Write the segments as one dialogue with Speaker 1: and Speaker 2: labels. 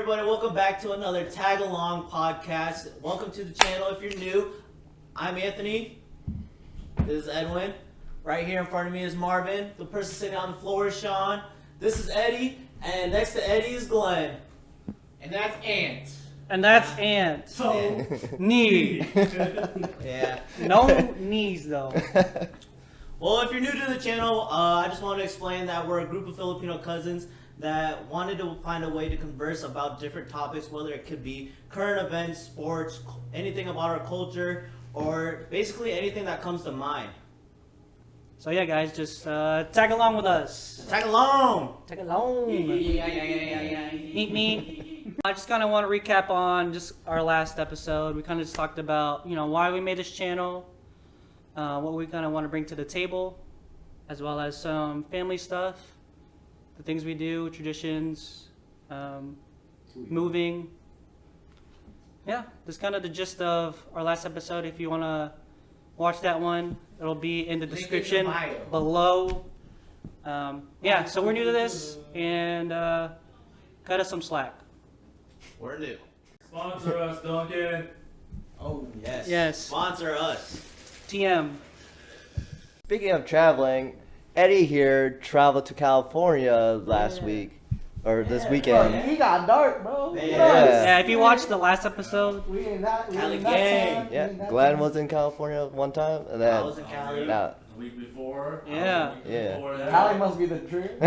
Speaker 1: everybody? Welcome back to another Tag-Along podcast. Welcome to the channel if you're new. I'm Anthony. This is Edwin. Right here in front of me is Marvin. The person sitting on the floor is Sean. This is Eddy. And next to Eddy is Glenn.
Speaker 2: And that's Ant.
Speaker 3: And that's Ant.
Speaker 2: So,
Speaker 3: knee.
Speaker 1: Yeah.
Speaker 3: No knees though.
Speaker 1: Well, if you're new to the channel, I just want to explain that we're a group of Filipino cousins that wanted to find a way to converse about different topics, whether it could be current events, sports, anything about our culture, or basically anything that comes to mind.
Speaker 3: So yeah, guys, just tag along with us.
Speaker 1: Tag along!
Speaker 3: Tag along.
Speaker 2: yeah.
Speaker 3: Meet. I just kind of want to recap on just our last episode. We kind of just talked about, why we made this channel, what we kind of want to bring to the table, as well as some family stuff, the things we do, traditions, moving. Yeah, that's kind of the gist of our last episode. If you want to watch that one, it'll be in the description below. Yeah, so we're new to this, and cut us some slack.
Speaker 1: We're new.
Speaker 4: Sponsor us, Duncan.
Speaker 1: Oh, yes.
Speaker 3: Yes.
Speaker 1: Sponsor us.
Speaker 3: TM.
Speaker 5: Speaking of traveling, Eddy here traveled to California last week, or this weekend.
Speaker 6: Bro, he got dark, bro.
Speaker 3: Yeah, if you watched the last episode,
Speaker 6: We ain't that.
Speaker 1: Cali gang.
Speaker 5: Yeah, Glenn was in California one time, and then
Speaker 1: I was in Cali.
Speaker 5: now-
Speaker 4: The week before.
Speaker 3: Yeah.
Speaker 6: Cali must be the trip.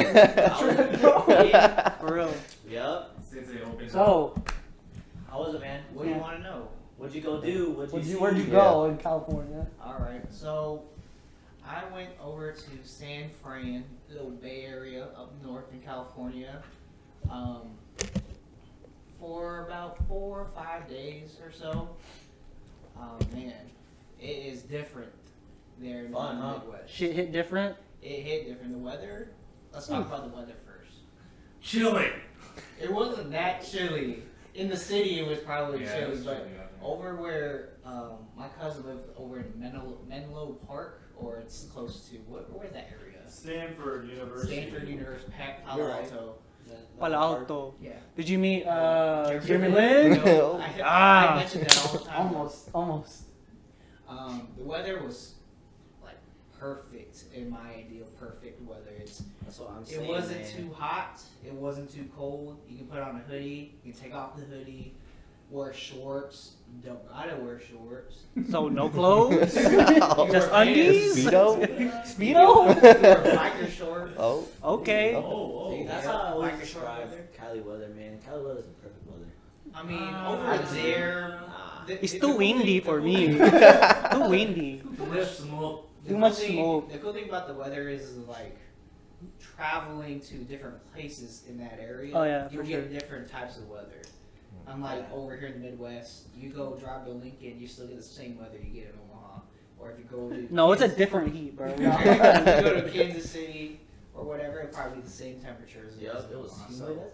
Speaker 3: for real.
Speaker 1: Yup.
Speaker 4: Since they opened
Speaker 3: So,
Speaker 1: How was it, man? What do you want to know? What'd you go do? What'd you see?
Speaker 6: Where'd you go in California?
Speaker 2: Alright, so I went over to San Fran, little Bay Area up north in California, for about 4 or 5 days or so. Man, it is different there in
Speaker 1: Fun,
Speaker 2: the
Speaker 1: huh?
Speaker 2: Midwest.
Speaker 3: shit hit different.
Speaker 2: It hit different. The weather, let's talk about the weather first.
Speaker 4: chilling.
Speaker 2: It wasn't that chilly. In the city, it was probably
Speaker 4: Yeah,
Speaker 2: chilly,
Speaker 4: it's
Speaker 2: but
Speaker 4: chilly out there.
Speaker 2: over where my cousin lived over in Menlo Park, or it's close to, where's that area?
Speaker 4: Stanford University.
Speaker 2: Stanford University, Palo
Speaker 1: You're right.
Speaker 2: Alto.
Speaker 3: Palo Alto.
Speaker 2: Yeah.
Speaker 3: Did you meet Jeremy
Speaker 2: Jeremy
Speaker 3: Lin?
Speaker 2: Lin? I
Speaker 3: Ah.
Speaker 2: mentioned that all the time.
Speaker 6: Almost.
Speaker 2: The weather was like perfect in my ideal perfect weather.
Speaker 1: That's what I'm saying.
Speaker 2: It wasn't
Speaker 1: man.
Speaker 2: too hot. It wasn't too cold. You can put on a hoodie. You can take off the hoodie. Wear shorts. You don't gotta wear shorts.
Speaker 3: So no clothes,
Speaker 2: You
Speaker 3: just
Speaker 2: wear
Speaker 3: undies.
Speaker 5: Speedo?
Speaker 3: Speedo.
Speaker 2: You wear biker shorts.
Speaker 5: Oh,
Speaker 3: Okay.
Speaker 4: Oh,
Speaker 1: See, that's
Speaker 2: Yeah.
Speaker 1: how I always
Speaker 2: Biker short
Speaker 1: describe
Speaker 2: weather.
Speaker 1: Cali weather, man. Cali weather is the perfect weather.
Speaker 2: I mean, over there,
Speaker 3: It's too windy for me. Too windy.
Speaker 4: Too much smoke.
Speaker 3: Too much smoke.
Speaker 2: The cool thing about the weather is like traveling to different places in that area.
Speaker 3: Oh, yeah,
Speaker 2: you'll
Speaker 3: for
Speaker 2: get
Speaker 3: sure.
Speaker 2: different types of weather. Unlike over here in the Midwest, you go drive to Lincoln, you still get the same weather you get in Omaha. Or if you go to
Speaker 3: No, it's a
Speaker 2: Kansas-
Speaker 3: different heat, bro.
Speaker 2: if you go to Kansas City or whatever, it'll probably be the same temperature as
Speaker 1: Yup,
Speaker 2: is in
Speaker 1: it was
Speaker 2: Omaha.
Speaker 1: humid
Speaker 2: So
Speaker 1: as hell.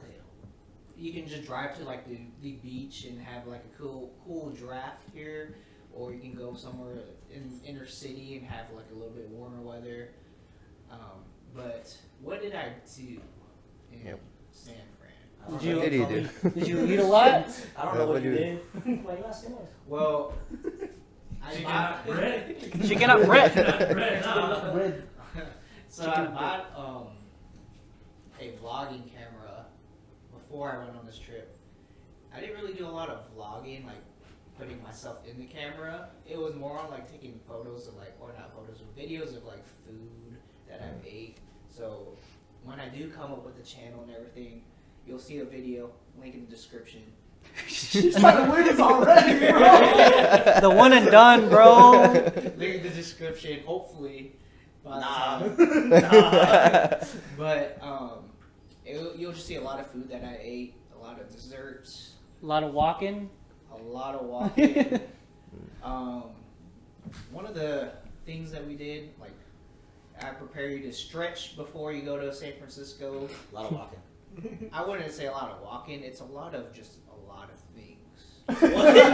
Speaker 2: you can just drive to like the beach and have like a cool draft here, or you can go somewhere in inner city and have like a little bit warmer weather. But what did I do in
Speaker 5: Yep.
Speaker 2: San Fran?
Speaker 1: I don't
Speaker 3: Did you-
Speaker 1: know.
Speaker 5: what did you do?
Speaker 3: Did you eat a lot?
Speaker 1: I don't know what you
Speaker 5: What
Speaker 1: did. Why you asking us?
Speaker 2: Well, I
Speaker 4: Chicken
Speaker 2: bought
Speaker 4: hot bread.
Speaker 3: Chicken up bread.
Speaker 4: Bread, nah.
Speaker 6: Bread.
Speaker 2: So I bought a vlogging camera before I went on this trip. I didn't really do a lot of vlogging, like putting myself in the camera. It was more on like taking photos of like, or not photos, but videos of like food that I ate. So when I do come up with the channel and everything, you'll see a video, link in the description.
Speaker 6: She's trying to win this already, bro.
Speaker 3: The one and done, bro.
Speaker 2: Link in the description, hopefully. By
Speaker 1: Nah.
Speaker 2: the time. But you'll just see a lot of food that I ate, a lot of desserts,
Speaker 3: A lot of walking.
Speaker 2: a lot of walking. One of the things that we did, like, I prepare you to stretch before you go to San Francisco.
Speaker 1: A lot of walking.
Speaker 2: I wouldn't say a lot of walking. It's a lot of just a lot of things.
Speaker 1: What?
Speaker 2: a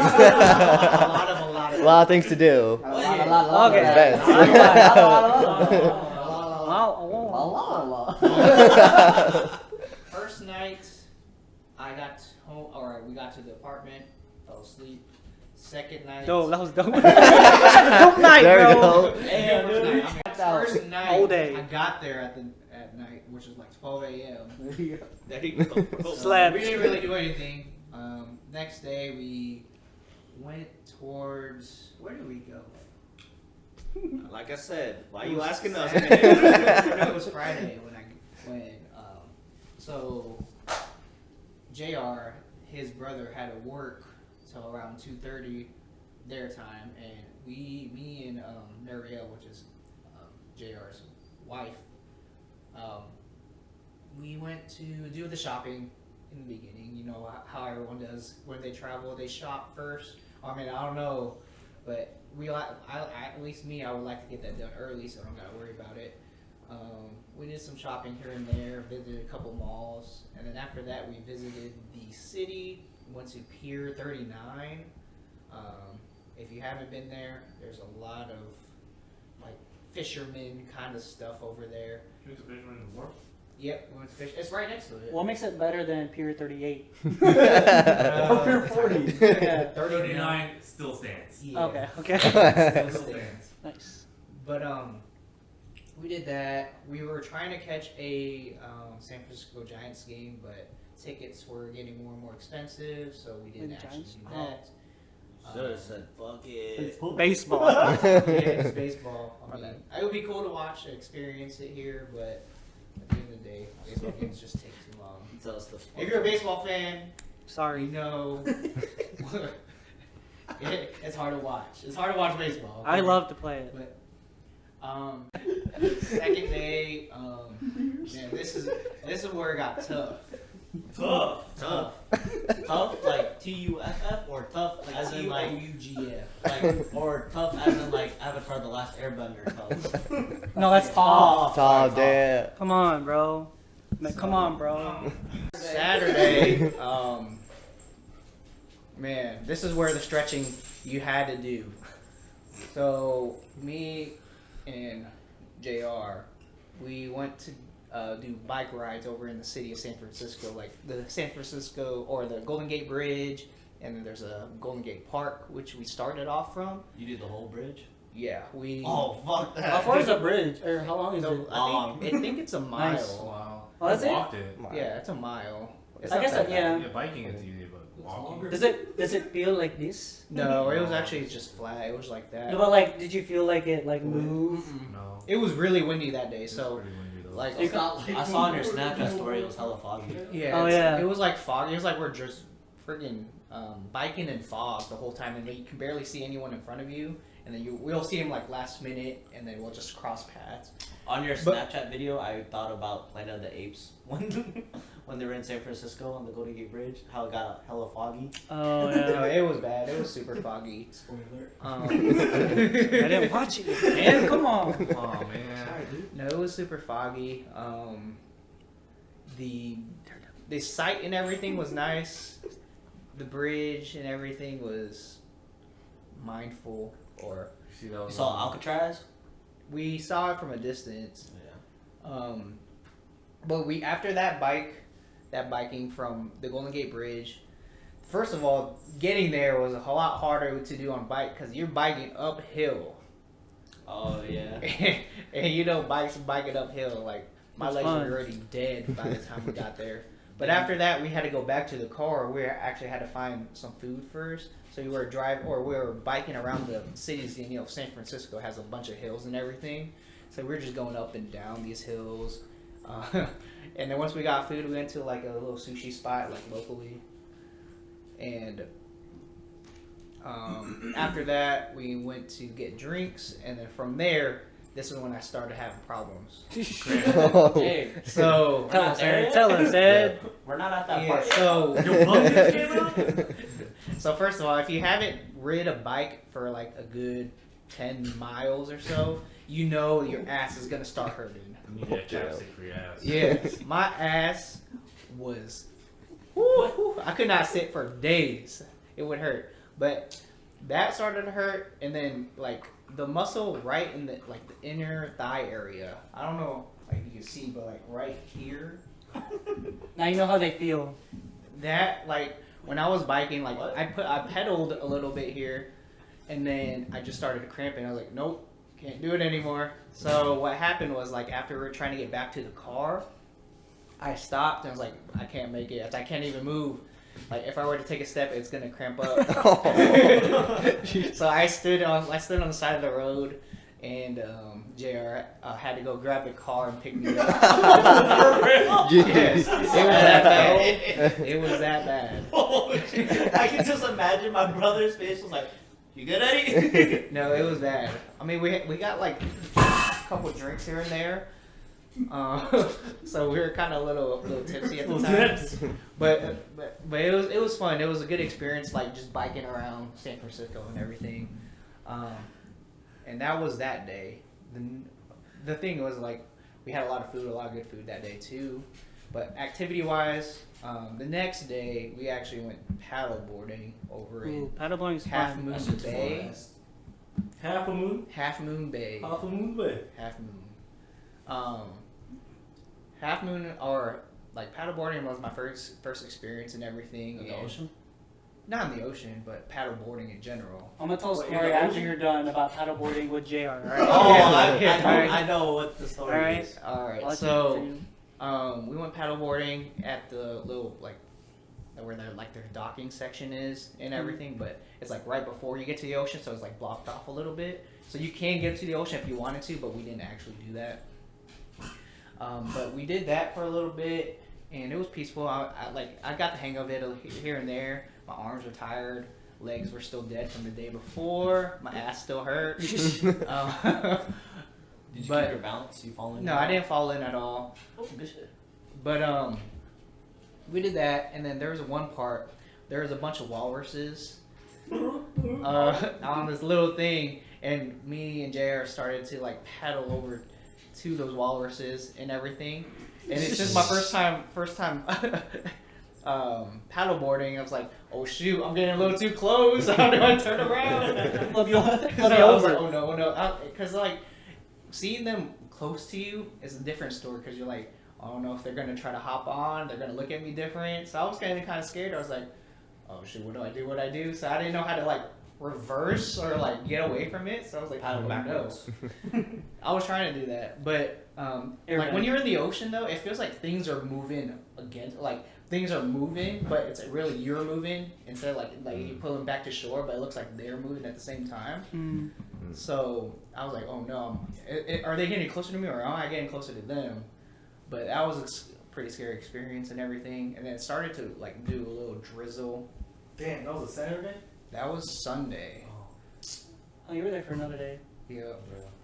Speaker 2: lot
Speaker 5: A
Speaker 2: of.
Speaker 5: lot of things to do.
Speaker 3: Okay.
Speaker 5: Events.
Speaker 2: First night, I got home. Alright, we got to the apartment, fell asleep. Second night.
Speaker 3: Dope, that was dope. Dope night,
Speaker 5: There we
Speaker 3: bro.
Speaker 5: go.
Speaker 2: Yeah, first night. I mean, first night,
Speaker 3: Whole day.
Speaker 2: I got there at night, which was like 12 a.m.
Speaker 1: There you go, bro.
Speaker 3: Slept.
Speaker 2: We didn't really do anything. Next day we went towards, where did we go?
Speaker 1: Like I said, why are you asking us?
Speaker 2: No, it was Friday when I went. So Jay'r, his brother had to work till around 2:30 their time, and me and Marielle, which is Jay'r's wife, we went to do the shopping in the beginning. You know how everyone does when they travel, they shop first. I mean, I don't know, but at least me, I would like to get that done early so I don't gotta worry about it. We did some shopping here and there, visited a couple malls, and then after that we visited the city, went to Pier 39. If you haven't been there, there's a lot of like fisherman kind of stuff over there.
Speaker 4: You went to Fisherman Wharf?
Speaker 2: Yep, we went to fish. It's right next to it.
Speaker 3: What makes it better than Pier 38?
Speaker 6: Or Pier 40.
Speaker 3: Yeah.
Speaker 4: 39 still stands.
Speaker 2: Yeah.
Speaker 3: Okay.
Speaker 2: Still stands.
Speaker 3: Nice.
Speaker 2: But we did that. We were trying to catch a San Francisco Giants game, but tickets were getting more and more expensive, so we didn't
Speaker 3: The
Speaker 2: actually
Speaker 3: Giants?
Speaker 2: do that.
Speaker 1: Should have said, fuck it.
Speaker 3: Baseball.
Speaker 2: Yeah, it's baseball. I
Speaker 3: My
Speaker 2: mean,
Speaker 3: bad.
Speaker 2: it would be cool to watch and experience it here, but at the end of the day, baseball games just take too long.
Speaker 1: Tell us the
Speaker 2: If you're a baseball fan, you
Speaker 3: Sorry.
Speaker 2: know it's hard to watch. It's hard to watch baseball.
Speaker 3: I love to play it.
Speaker 2: But second day, man, this is where it got tough.
Speaker 1: Tough. Tough like T-U-F-F or tough like, as in like
Speaker 2: T-O-U-G-F.
Speaker 1: like or tough as in like Avatar: The Last Airbender tough.
Speaker 3: No, that's tall.
Speaker 5: Oh, damn.
Speaker 3: Come on, bro. Man, come on, bro.
Speaker 2: Saturday, man, this is where the stretching you had to do. So me and Jay'r, we went to do bike rides over in the city of San Francisco, like the San Francisco or the Golden Gate Bridge, and then there's a Golden Gate Park, which we started off from.
Speaker 1: You did the whole bridge?
Speaker 2: Yeah, we.
Speaker 1: Oh fuck that.
Speaker 3: How far is the bridge? Or how long is
Speaker 2: So
Speaker 3: it?
Speaker 2: I think it's a mile.
Speaker 3: Nice.
Speaker 4: Wow.
Speaker 3: Oh, is
Speaker 4: I
Speaker 3: it?
Speaker 4: walked it.
Speaker 2: Yeah, it's a mile. It's
Speaker 3: I
Speaker 2: not
Speaker 3: guess
Speaker 2: that
Speaker 3: that, yeah.
Speaker 4: Yeah, biking it's easy, but walking.
Speaker 3: Does it feel like this?
Speaker 2: No, it was actually just flat. It was like that.
Speaker 3: No, but like, did you feel like it like moved?
Speaker 4: No.
Speaker 2: It was really windy that day,
Speaker 4: It's
Speaker 2: so
Speaker 4: pretty windy, though.
Speaker 2: like
Speaker 1: It's not, I saw on your Snapchat story it was hella foggy.
Speaker 2: yeah,
Speaker 3: Oh,
Speaker 2: it's-
Speaker 3: yeah.
Speaker 2: it was like foggy. It was like we're just friggin' biking in fog the whole time, and then you can barely see anyone in front of you, and then we'll see him like last minute, and then we'll just cross paths.
Speaker 1: On your
Speaker 2: But-
Speaker 1: Snapchat video, I thought about Planet of the Apes when they were in San Francisco on the Golden Gate Bridge. How it got hella foggy.
Speaker 3: Oh
Speaker 2: No,
Speaker 3: yeah.
Speaker 2: it was bad. It was super foggy.
Speaker 1: Spoiler.
Speaker 3: I didn't watch it. Man, come on.
Speaker 4: Oh man.
Speaker 2: No, it was super foggy. The site and everything was nice. The bridge and everything was mindful. Or
Speaker 4: See, that
Speaker 1: You
Speaker 4: was
Speaker 1: saw Alcatraz?
Speaker 2: we saw it from a distance.
Speaker 1: Yeah.
Speaker 2: But we after that biking from the Golden Gate Bridge. First of all, getting there was a whole lot harder to do on bike because you're biking uphill.
Speaker 1: Oh yeah.
Speaker 2: And you know, biking uphill, like my
Speaker 3: It's
Speaker 2: legs
Speaker 3: fun.
Speaker 2: were already dead by the time we got there. But after that, we had to go back to the car. We actually had to find some food first. So we were biking around the cities. You know, San Francisco has a bunch of hills and everything. So we were just going up and down these hills. And then once we got food, we went to like a little sushi spot, like locally. And after that, we went to get drinks, and then from there, this is when I started having problems.
Speaker 1: Hey,
Speaker 2: So,
Speaker 3: Tell us,
Speaker 1: Area?
Speaker 3: Ed. Tell us, Ed.
Speaker 1: we're not at that
Speaker 2: yeah,
Speaker 1: part.
Speaker 2: so,
Speaker 4: Your bug just came out?
Speaker 2: so first of all, if you haven't rid a bike for like a good 10 miles or so, you know your ass is gonna start hurting.
Speaker 4: You need that chapstick for your ass.
Speaker 2: Yes, my ass was. Woo, I could not sit for days. It would hurt, but that started to hurt, and then like the muscle right in the inner thigh area. I don't know, like you can see, but like right here,
Speaker 3: Now you know how they feel.
Speaker 2: that like when I was biking, like
Speaker 1: What?
Speaker 2: I pedaled a little bit here, and then I just started cramping. I was like, nope, can't do it anymore. So what happened was, like, after we were trying to get back to the car, I stopped and I was like, I can't make it. I can't even move. Like, if I were to take a step, it's gonna cramp up. So I stood on the side of the road, and Jay'r had to go grab the car and pick me up. Yes, it was that bad. It was that bad.
Speaker 1: Holy shit. I can just imagine my brother's face was like, "You good, Eddie?"
Speaker 2: No, it was bad. I mean, we got like a couple drinks here and there, so we were kind of a little tipsy at the time. But it was fun. It was a good experience, like just biking around San Francisco and everything. And that was that day. The thing was, like, we had a lot of good food that day too. But activity-wise, the next day we actually went paddle boarding over in
Speaker 3: Paddleboarding is
Speaker 2: Half
Speaker 3: fun.
Speaker 2: Moon Bay.
Speaker 4: Half a moon?
Speaker 2: Half Moon Bay.
Speaker 4: Half a moon bay.
Speaker 2: Half Moon. Half Moon, or like paddleboarding, was my first experience and everything.
Speaker 1: In the
Speaker 2: and-
Speaker 1: ocean?
Speaker 2: Not in the ocean, but paddleboarding in general.
Speaker 3: I'm gonna tell a
Speaker 4: What,
Speaker 3: story
Speaker 4: in the
Speaker 3: after
Speaker 4: ocean?
Speaker 3: you're done about paddleboarding with Jay'r. All right.
Speaker 1: Oh,
Speaker 2: Yeah.
Speaker 1: I know what the story
Speaker 3: Alright.
Speaker 1: is.
Speaker 2: All right,
Speaker 3: I'll let you
Speaker 2: so
Speaker 3: continue.
Speaker 2: we went paddleboarding at the little, like, where their docking section is and everything, but it's like right before you get to the ocean, so it's like blocked off a little bit. So you can get to the ocean if you wanted to, but we didn't actually do that. But we did that for a little bit, and it was peaceful. I got the hang of it here and there. My arms were tired, legs were still dead from the day before. My ass still hurt.
Speaker 1: Did you
Speaker 2: But-
Speaker 1: keep your balance? You falling?
Speaker 2: No, I didn't fall in at all.
Speaker 1: Oh, good shit.
Speaker 2: But we did that, and then there was one part. There was a bunch of walruses on this little thing, and me and Jay'r started to like paddle over to those walruses and everything. And it's just my first time paddleboarding. I was like, oh shoot, I'm getting a little too close. How do I turn around?
Speaker 3: Love you.
Speaker 2: So I was like, oh no, because like seeing them close to you is a different story, because you're like, I don't know if they're gonna try to hop on, they're gonna look at me different. So I was kind of scared. I was like, oh shit, what do I do? So I didn't know how to like reverse or like get away from it. So I was like,
Speaker 1: Paddle
Speaker 2: oh,
Speaker 1: backwards.
Speaker 2: no. I was trying to do that, but like when you're in the ocean though, it feels like things are moving against, like things are moving, but it's really you're moving instead of like you pull them back to shore, but it looks like they're moving at the same time.
Speaker 3: Mm.
Speaker 2: So I was like, oh no, are they getting closer to me, or am I getting closer to them? But that was a pretty scary experience and everything. And then it started to like do a little drizzle.
Speaker 4: Damn, that was a Saturday?
Speaker 2: That was Sunday.
Speaker 3: Oh, you were there for another day.
Speaker 2: Yeah.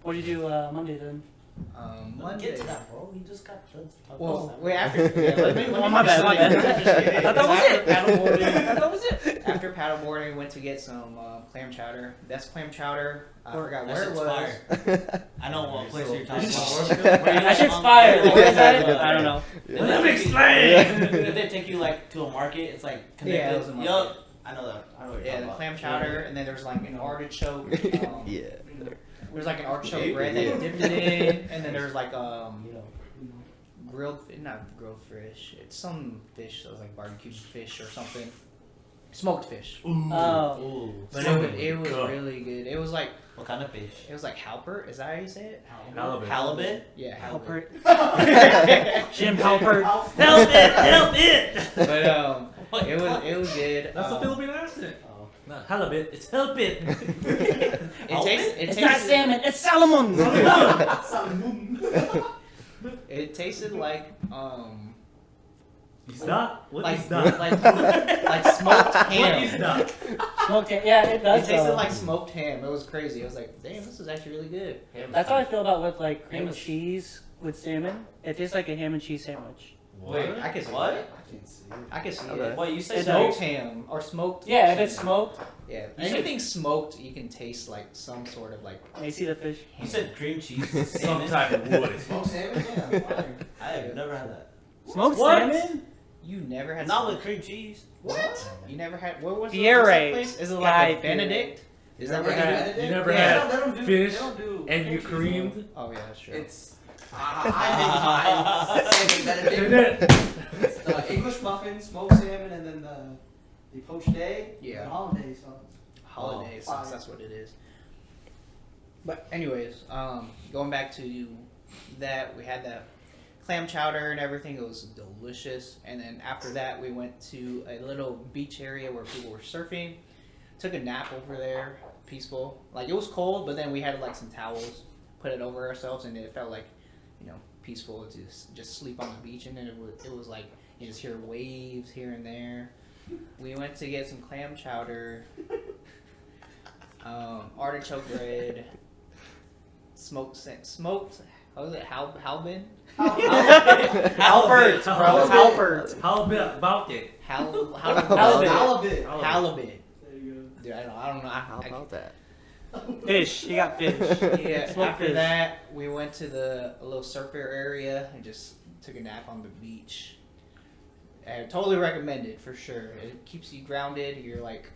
Speaker 3: What did you do Monday then?
Speaker 2: Monday.
Speaker 1: Get to that, bro. You just got done talking
Speaker 2: Well,
Speaker 1: about
Speaker 2: wait, after. Yeah, let me
Speaker 3: Oh, my bad, my bad. I thought that was it.
Speaker 2: Paddleboarding.
Speaker 3: I thought that was it.
Speaker 2: After paddleboarding, went to get some clam chowder. That's clam chowder. I forgot
Speaker 1: That
Speaker 2: where it
Speaker 1: shit's
Speaker 2: was.
Speaker 1: fire. I know what place you're talking about.
Speaker 3: That shit's fire. Where is
Speaker 5: That's a
Speaker 3: that?
Speaker 5: good
Speaker 3: I don't know.
Speaker 4: Let me explain!
Speaker 1: Did they take you like to a market? It's like connected.
Speaker 2: Yeah, it was a market.
Speaker 1: Yup. I know that. I know what you're
Speaker 2: Yeah,
Speaker 1: talking
Speaker 2: the
Speaker 1: about.
Speaker 2: clam chowder, and then there's like an artichoke.
Speaker 5: Yeah.
Speaker 2: There's like an artichoke bread that you dipped it in, and then there's like not grilled fish. It's some fish that was like barbecued fish or something. Smoked fish.
Speaker 3: Oh.
Speaker 1: Ooh.
Speaker 2: But it was really good. It was like
Speaker 1: What kind of fish?
Speaker 2: it was like halpert. Is that how you say it?
Speaker 4: Halibut.
Speaker 1: Halibut?
Speaker 2: Yeah, halibut.
Speaker 3: Halpert. Jim Halpert.
Speaker 1: Help it! Help it!
Speaker 2: But it was good.
Speaker 4: That's a Philippine accent. Not halibut, it's help it.
Speaker 3: It's not salmon. It's salmon.
Speaker 2: It tasted like
Speaker 4: He's not? What
Speaker 2: like
Speaker 4: is that?
Speaker 2: like smoked
Speaker 4: What
Speaker 2: ham.
Speaker 4: is that?
Speaker 3: Smoked ham. Yeah, it
Speaker 2: It
Speaker 3: does.
Speaker 2: tasted
Speaker 3: though.
Speaker 2: like smoked ham. It was crazy. I was like, damn, this is actually really good.
Speaker 3: That's how I feel about with like cream and cheese with salmon. It tastes like a ham and cheese sandwich.
Speaker 2: Wait, I can see
Speaker 1: What?
Speaker 2: it. I can see
Speaker 5: Okay.
Speaker 2: it.
Speaker 1: What, you said
Speaker 2: Smoked ham or smoked.
Speaker 3: Yeah, if it's smoked,
Speaker 2: Yeah,
Speaker 1: You said-
Speaker 2: anything smoked, you can taste like some sort of like.
Speaker 3: and you see the fish.
Speaker 1: You said cream cheese.
Speaker 4: Some
Speaker 1: Salmon?
Speaker 4: type of wood.
Speaker 6: Smoked salmon? Yeah, fire.
Speaker 1: I have never had that.
Speaker 3: Smoked
Speaker 4: What?
Speaker 3: salmon?
Speaker 2: You never had.
Speaker 1: Not
Speaker 2: some-
Speaker 1: with cream cheese.
Speaker 2: What? You never had. What was
Speaker 3: Fiere.
Speaker 2: what's that place? Is it like
Speaker 3: Guy
Speaker 2: a Benedict? Is that
Speaker 4: Never
Speaker 2: what
Speaker 4: had-
Speaker 2: it
Speaker 4: you
Speaker 2: is?
Speaker 4: never
Speaker 2: Yeah.
Speaker 4: had
Speaker 6: They don't do-
Speaker 4: fish
Speaker 6: they don't do
Speaker 4: and you
Speaker 6: cream cheese,
Speaker 4: creamed?
Speaker 2: Oh yeah, that's true.
Speaker 6: It's I make mine.
Speaker 4: Isn't it?
Speaker 6: It's the English muffin, smoked salmon, and then the The poach day?
Speaker 2: Yeah.
Speaker 6: The holiday sauce.
Speaker 2: Holiday
Speaker 6: fire.
Speaker 2: sauce. That's what it is. But anyways, going back to that, we had that clam chowder and everything. It was delicious. And then after that, we went to a little beach area where people were surfing. Took a nap over there, peaceful. Like, it was cold, but then we had like some towels, put it over ourselves, and it felt like, peaceful to just sleep on the beach. And then it was like you just hear waves here and there. We went to get some clam chowder, artichoke bread, smoked. What was it? Halbin?
Speaker 3: Halbert, bro. Halbert.
Speaker 4: How about it?
Speaker 6: Halibut.
Speaker 2: Halibut.
Speaker 6: There you
Speaker 2: Dude, I don't know.
Speaker 5: How about that?
Speaker 3: Fish. You got fish.
Speaker 2: Yeah.
Speaker 3: Smoked
Speaker 2: After
Speaker 3: fish.
Speaker 2: that, we went to a little surfer area and just took a nap on the beach. I totally recommend it for sure. It keeps you grounded. You're like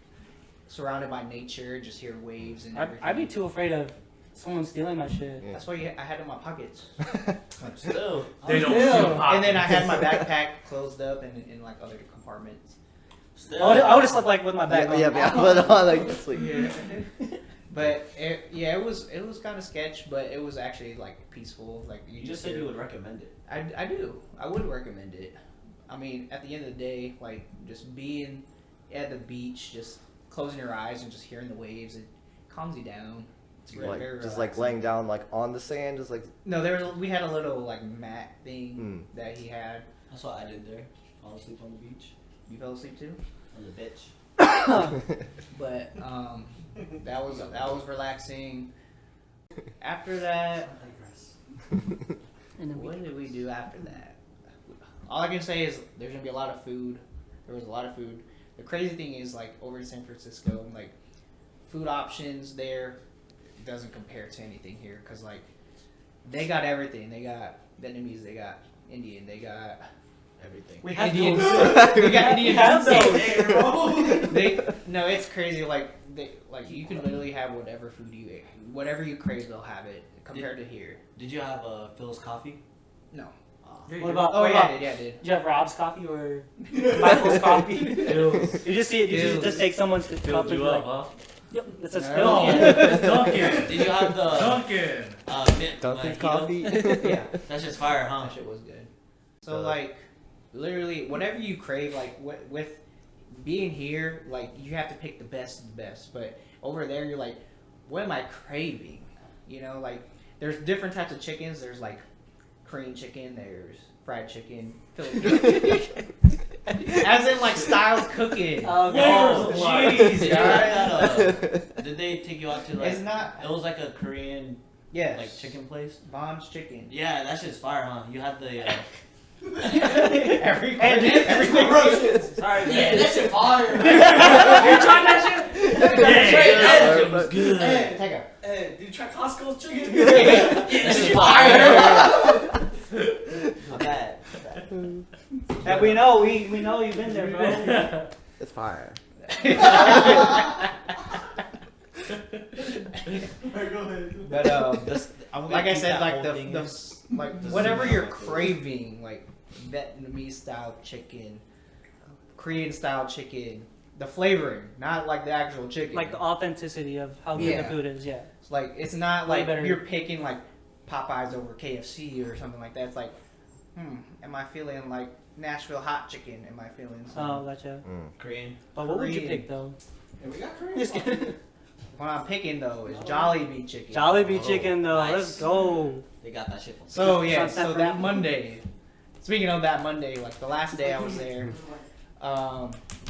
Speaker 2: surrounded by nature. Just hear waves and everything.
Speaker 3: I'd be too afraid of someone stealing my shit.
Speaker 2: That's why I had it in my pockets.
Speaker 1: Still.
Speaker 4: They don't
Speaker 3: Still.
Speaker 4: steal pockets.
Speaker 2: And then I had my backpack closed up in like other compartments.
Speaker 1: Still.
Speaker 3: I would have slept like with my back on.
Speaker 5: Yeah, put it on like sleep.
Speaker 2: But it was kind of sketch, but it was actually like peaceful. Like
Speaker 1: You just said you would recommend it.
Speaker 2: I do. I would recommend it. I mean, at the end of the day, like just being at the beach, just closing your eyes and just hearing the waves, it calms you down. It's very,
Speaker 5: Like
Speaker 2: very
Speaker 5: just like
Speaker 2: relaxing.
Speaker 5: laying down like on the sand, just like
Speaker 2: No, we had a little like mat thing that he had.
Speaker 1: That's what I did there. Fall asleep on the beach.
Speaker 2: You fell asleep too?
Speaker 1: On the bitch.
Speaker 2: But that was relaxing. After that,
Speaker 3: And then
Speaker 2: what did we do after that? All I can say is there's gonna be a lot of food. There was a lot of food. The crazy thing is like over in San Francisco, like food options there doesn't compare to anything here because like they got everything. They got Vietnamese, they got Indian, they got
Speaker 1: Everything.
Speaker 3: we have
Speaker 2: Indian.
Speaker 3: those.
Speaker 2: They got Indian.
Speaker 3: have
Speaker 2: They no, it's crazy. Like you can literally have whatever food you ate, whatever you crave, they'll have it compared to here.
Speaker 1: Did you have Phil's coffee?
Speaker 2: No.
Speaker 3: What about?
Speaker 2: Oh
Speaker 3: what
Speaker 2: yeah,
Speaker 3: about-
Speaker 2: I did.
Speaker 3: Did you have Rob's coffee or Michael's coffee? You just see it. You
Speaker 2: Bills.
Speaker 3: just take someone's cup
Speaker 4: Filled
Speaker 3: and
Speaker 4: you
Speaker 3: be like,
Speaker 4: up, huh?
Speaker 3: yep, that's a
Speaker 2: No.
Speaker 3: spill.
Speaker 4: It's Dunkin'.
Speaker 1: Did you have the
Speaker 4: Dunkin'.
Speaker 5: Dunkin'
Speaker 1: mojito?
Speaker 5: coffee.
Speaker 2: Yeah,
Speaker 1: That's just fire, huh?
Speaker 2: that shit was good. So like, literally, whatever you crave, like with being here, like you have to pick the best of the best. But over there, you're like, what am I craving? Like there's different types of chickens. There's like Korean chicken. There's fried chicken. Filipino chicken. As in like style cooking.
Speaker 3: Oh,
Speaker 1: jeez.
Speaker 3: jeez.
Speaker 1: Did you have that, did they take you out to like?
Speaker 2: It's not.
Speaker 1: It was like a Korean
Speaker 2: Yes.
Speaker 1: like chicken place.
Speaker 2: Bon's chicken.
Speaker 1: Yeah, that shit's fire, huh? You had the.
Speaker 2: Everything.
Speaker 1: Sorry, man.
Speaker 6: Yeah, that shit fire.
Speaker 3: You tried that shit?
Speaker 1: That shit was good.
Speaker 2: Hey, take a.
Speaker 6: Hey, did you try Costco's chicken?
Speaker 1: This is fire. Not bad.
Speaker 3: And we know you've been there, bro.
Speaker 5: It's fire.
Speaker 6: Alright, go ahead.
Speaker 2: But
Speaker 1: I'm gonna
Speaker 2: like I
Speaker 1: keep
Speaker 2: said,
Speaker 1: that
Speaker 2: like
Speaker 1: whole thing in.
Speaker 2: like
Speaker 1: This
Speaker 2: whatever
Speaker 1: is
Speaker 2: you're
Speaker 1: not
Speaker 2: craving, like Vietnamese style chicken, Korean style chicken, the flavoring, not like the actual chicken.
Speaker 3: Like the authenticity of how good
Speaker 2: Yeah.
Speaker 3: the food is, yeah.
Speaker 2: It's like it's not
Speaker 3: Way
Speaker 2: like
Speaker 3: better.
Speaker 2: you're picking like Popeyes over KFC or something like that. It's like, am I feeling like Nashville hot chicken? Am I feeling
Speaker 3: Oh,
Speaker 2: some?
Speaker 3: gotcha.
Speaker 1: Korean.
Speaker 3: But what would you
Speaker 2: Korean.
Speaker 3: pick though?
Speaker 6: Hey, we got Korean.
Speaker 3: Just kidding.
Speaker 2: What I'm picking though is Jollibee chicken.
Speaker 3: Jollibee
Speaker 1: Oh,
Speaker 3: chicken though,
Speaker 1: nice.
Speaker 3: let's go.
Speaker 1: They got that shit from.
Speaker 2: So yeah,
Speaker 3: Sunset
Speaker 2: so
Speaker 3: for
Speaker 2: that
Speaker 3: me.
Speaker 2: Monday. Speaking of that Monday, like the last day I was there,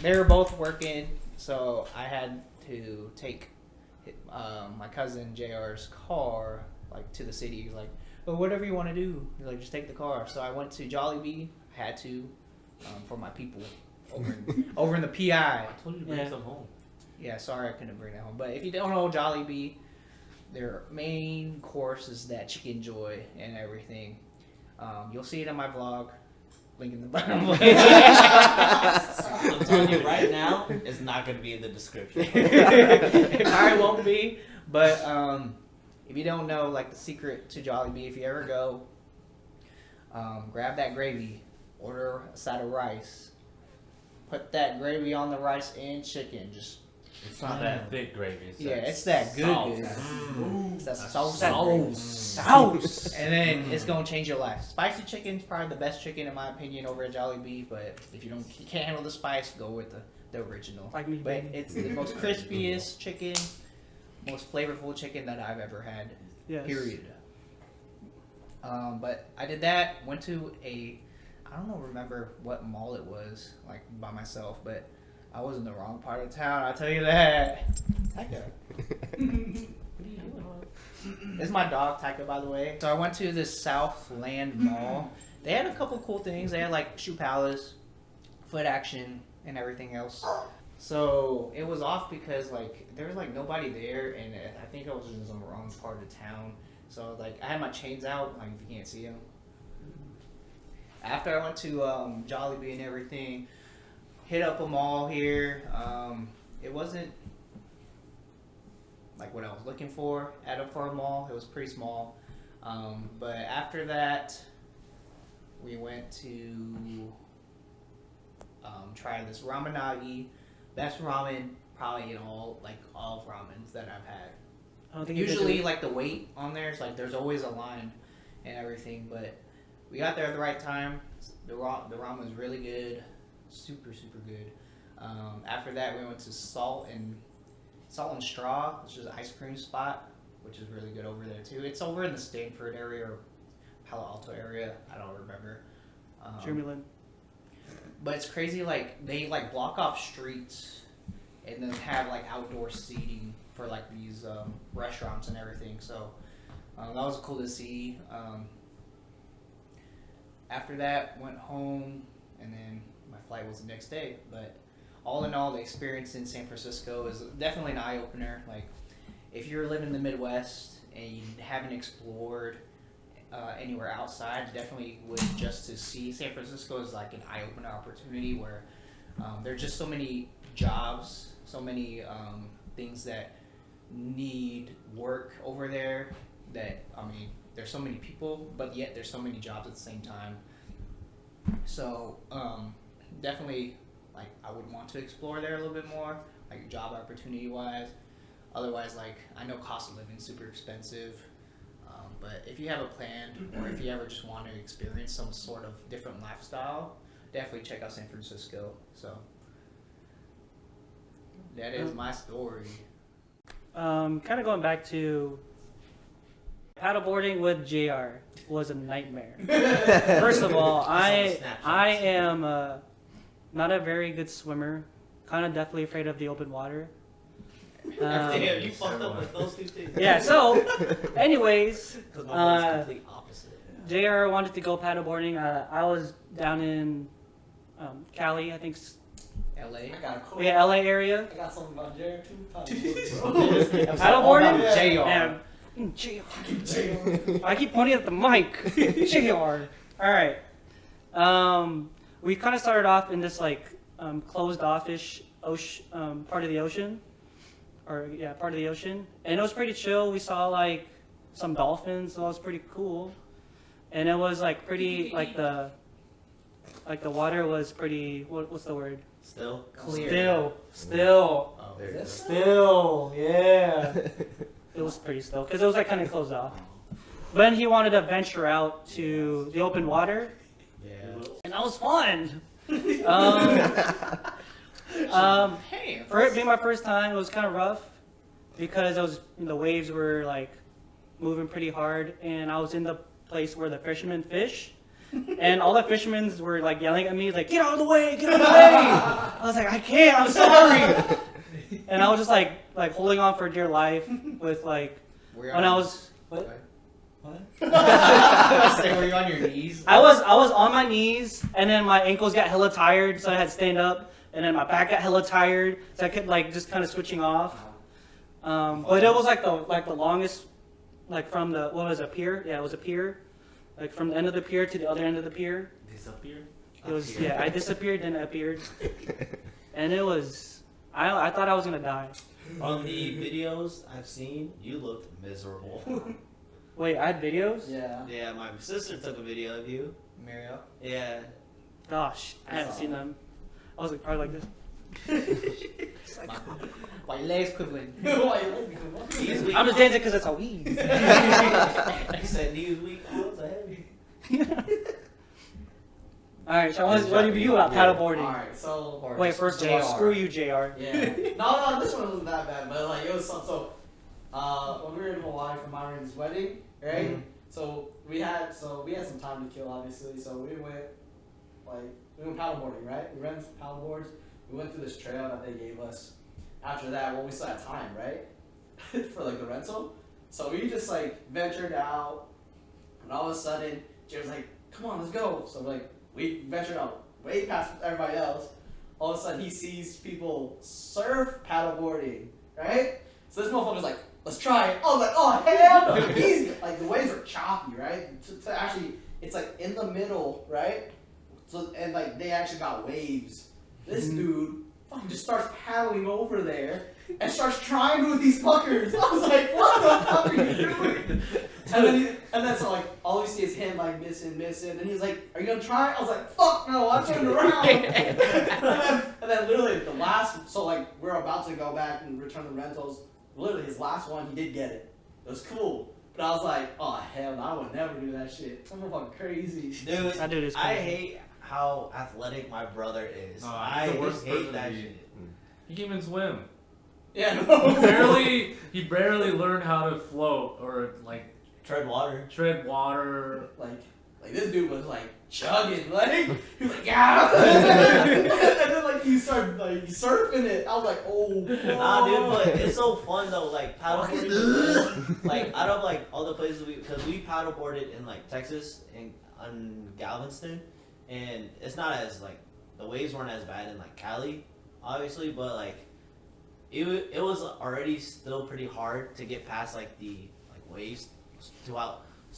Speaker 2: they were both working, so I had to take my cousin Jr's car like to the city. He's like, "Well, whatever you want to do." He's like, "Just take the car." So I went to Jollibee. I had to for my people over in the PI.
Speaker 1: I told you to bring
Speaker 3: Yeah.
Speaker 1: some home.
Speaker 2: Yeah, sorry I couldn't bring that home. But if you don't know Jollibee, their main course is that chicken joy and everything. You'll see it in my vlog. Link in the bottom.
Speaker 1: I'm telling you right now, it's not gonna be in the description.
Speaker 2: It probably won't be. But if you don't know, like the secret to Jollibee, if you ever go, grab that gravy, order a side of rice, put that gravy on the rice and chicken. Just
Speaker 4: It's not that thick gravy.
Speaker 2: it's that good.
Speaker 4: sauce.
Speaker 2: It's that sauce.
Speaker 3: Sauce.
Speaker 2: And then it's gonna change your life. Spicy chicken's probably the best chicken in my opinion over at Jollibee. But if you can't handle the spice, go with the original.
Speaker 3: Like me,
Speaker 2: But
Speaker 3: baby.
Speaker 2: it's the most crispiest chicken, most flavorful chicken that I've ever had.
Speaker 3: Yes.
Speaker 2: Period. But I did that. Went to I don't remember what mall it was, like by myself, but I was in the wrong part of town. I'll tell you that. Taika. What are you doing? This is my dog, Taika, by the way. So I went to this Southland Mall. They had a couple cool things. They had like Shoe Palace, Foot Action, and everything else. So it was off because like there was like nobody there, and I think I was in the wrong part of town. So like I had my chains out, like if you can't see them. After I went to Jollibee and everything, hit up a mall here. It wasn't like what I was looking for for a mall. It was pretty small. But after that, we went to try this ramenagi. Best ramen probably in all of ramens that I've had.
Speaker 3: I don't think
Speaker 2: Usually, like the wait on there, it's like there's always a line and everything. But we got there at the right time. The ramen was really good, super good. After that, we went to Salt and Straw, which is an ice cream spot, which is really good over there too. It's over in the Stanford area or Palo Alto area. I don't remember.
Speaker 3: Germany.
Speaker 2: But it's crazy, like they like block off streets and then have like outdoor seating for like these restaurants and everything. So that was cool to see. After that, went home, and then my flight was the next day. But all in all, the experience in San Francisco is definitely an eye opener. Like if you're living in the Midwest and you haven't explored anywhere outside, definitely would just to see San Francisco is like an eye-opener opportunity where there's just so many jobs, so many things that need work over there that, I mean, there's so many people, but yet there's so many jobs at the same time. So definitely, like, I would want to explore there a little bit more, like job opportunity-wise. Otherwise, like, I know cost of living is super expensive. But if you have a plan, or if you ever just want to experience some sort of different lifestyle, definitely check out San Francisco. So that is my story.
Speaker 3: Kind of going back to paddleboarding with Jay'r was a nightmare. First of all, I am not a very good swimmer. Kind of deathly afraid of the open water.
Speaker 1: Damn, you fucked up with those two things.
Speaker 3: Yeah. So, anyways,
Speaker 1: Because my body's complete opposite.
Speaker 3: Jay'r wanted to go paddleboarding. I was down in Cali, I think.
Speaker 2: LA.
Speaker 6: I got a cool.
Speaker 3: Yeah, LA area.
Speaker 6: I got something about Jay'r too.
Speaker 3: Paddleboarding.
Speaker 2: Jay'r.
Speaker 3: And Jay'r. I keep pointing at the mic. Jay'r. All right. We kind of started off in this like closed offish part of the ocean. Part of the ocean, and it was pretty chill. We saw like some dolphins, so it was pretty cool. And it was like pretty like the water was pretty. What's the word?
Speaker 1: Still?
Speaker 2: Clear.
Speaker 3: Still,
Speaker 1: Oh,
Speaker 5: There you go.
Speaker 3: still, yeah. It was pretty still because it was like kind of closed off. But then he wanted to venture out to the open water,
Speaker 1: Yeah.
Speaker 3: and that was fun.
Speaker 2: Hey,
Speaker 3: For it being my first time, it was kind of rough because the waves were like moving pretty hard, and I was in the place where the fishermen fish, and all the fishermen were like yelling at me, like, "Get out of the way! Get out of the way!" I was like, "I can't! I'm sorry!" And I was just like holding on for dear life with like when I was. What?
Speaker 2: Were you on your knees?
Speaker 3: I was on my knees, and then my ankles got hella tired, so I had to stand up. And then my back got hella tired, so I kept like just kind of switching off. But it was like the longest, like from the pier? Yeah, it was a pier, like from the end of the pier to the other end of the pier.
Speaker 4: Disappear?
Speaker 3: It was I disappeared then appeared, and it was I thought I was gonna die.
Speaker 1: From the videos I've seen, you looked miserable.
Speaker 3: Wait, I had videos?
Speaker 6: Yeah.
Speaker 1: Yeah, my sister took a video of you.
Speaker 2: Marielle.
Speaker 1: Yeah.
Speaker 3: Gosh, I haven't seen them. I was like probably like this.
Speaker 2: White legs equivalent.
Speaker 1: Knees weak.
Speaker 3: I'm just dancing because it's a weed.
Speaker 1: He said knees weak. Arms are heavy.
Speaker 3: All right, so what do you about paddleboarding?
Speaker 6: Alright, so.
Speaker 3: Wait, first of all, screw you, Jr.
Speaker 6: Yeah. No, this one wasn't that bad, but like it was so. When we were in Hawaii for Marvin's wedding, right?
Speaker 1: Mhm.
Speaker 6: So we had some time to kill, obviously. So we went paddleboarding, right? We rented some paddleboards. We went through this trail that they gave us. After that, well, we still had time, right? For like the rental. So we just like ventured out, and all of a sudden, Jay was like, "Come on, let's go." So we ventured out way past everybody else. All of a sudden, he sees people surf paddleboarding, right? So this motherfucker's like, "Let's try it." I was like, "Oh hell no!" He's like, the waves are choppy, right? To actually, it's like in the middle, right? So and like they actually got waves. This dude fucking just starts paddling over there and starts trying with these fuckers. I was like, "What the fuck are you doing?" And then so like all we see is him like missing, and he's like, "Are you gonna try?" I was like, "Fuck no, I'm turning around." and then literally the last, so like we're about to go back and return the rentals. Literally his last one, he did get it. It was cool. But I was like, "Oh hell no, I would never do that shit. I'm fucking crazy."
Speaker 1: Dude,
Speaker 3: That dude is
Speaker 1: I
Speaker 3: crazy.
Speaker 1: hate how athletic my brother is.
Speaker 4: Oh, he's
Speaker 1: I
Speaker 4: the worst
Speaker 1: hate
Speaker 4: person
Speaker 1: that
Speaker 4: to be.
Speaker 1: shit.
Speaker 4: He can't even swim.
Speaker 6: Yeah, no.
Speaker 4: He barely learned how to float or like
Speaker 1: Tread water.
Speaker 4: tread water.
Speaker 6: like this dude was like chugging, like he was like, "Yeah," and then like he started like surfing it. I was like, "Oh,
Speaker 1: Nah, dude, but it's so fun though. Like paddleboarding, like out of like all the places because we paddleboarded in like Texas and on Galveston, and it's not as like the waves weren't as bad in like Cali, obviously, but like it was already still pretty hard to get past like the like waves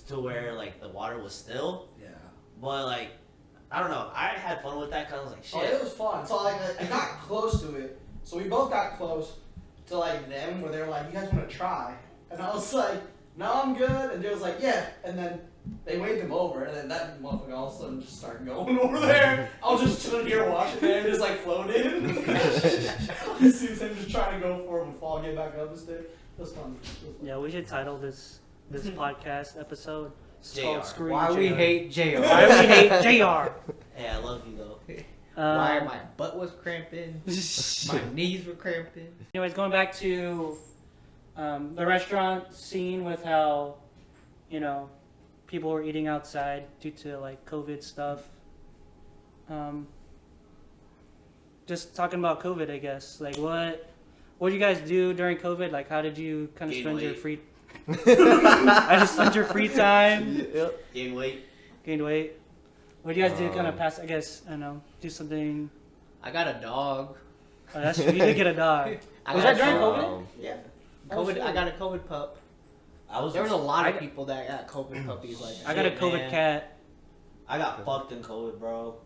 Speaker 1: to where like the water was still.
Speaker 6: yeah."
Speaker 1: But like I don't know, I had fun with that because I was like,
Speaker 6: Oh,
Speaker 1: shit.
Speaker 6: it was fun. So like I got close to it. So we both got close to like them where they were like, "You guys want to try?" And I was like, "No, I'm good." And they was like, "Yeah." And then they waved him over, and then that motherfucker all of a sudden just started going over there. I was just chilling here watching him just like floating. He sees him just trying to go for him and fall, get back up and stay. It was fun.
Speaker 3: Yeah, we should title this podcast episode. It's
Speaker 1: JR.
Speaker 3: called Screw
Speaker 2: Why
Speaker 3: You,
Speaker 2: we
Speaker 3: JR.
Speaker 2: hate Jay'r?
Speaker 3: Why we hate Jr.
Speaker 1: Hey, I love you though.
Speaker 2: Why my butt was cramping, my knees were cramping.
Speaker 3: Anyways, going back to the restaurant scene with how, people were eating outside due to like COVID stuff. Just talking about COVID, I guess. Like, what did you guys do during COVID? Like, how did you kind of
Speaker 1: Gain
Speaker 3: spend your
Speaker 1: weight.
Speaker 3: free? I just spent your free time.
Speaker 1: Gain weight.
Speaker 3: Gained weight. What do you guys do? Kind of pass? I guess I don't know. Do something.
Speaker 2: I got a dog.
Speaker 3: Oh, that's true. You did get a dog.
Speaker 2: I
Speaker 3: Was
Speaker 2: got
Speaker 3: that during
Speaker 2: a-
Speaker 3: COVID?
Speaker 2: Yeah.
Speaker 3: Oh,
Speaker 2: COVID.
Speaker 3: shit.
Speaker 2: I got a COVID pup. There was a lot of people that got COVID puppies like that.
Speaker 3: I got a
Speaker 1: Shit,
Speaker 3: COVID
Speaker 1: man.
Speaker 3: cat.
Speaker 1: I got fucked in COVID, bro.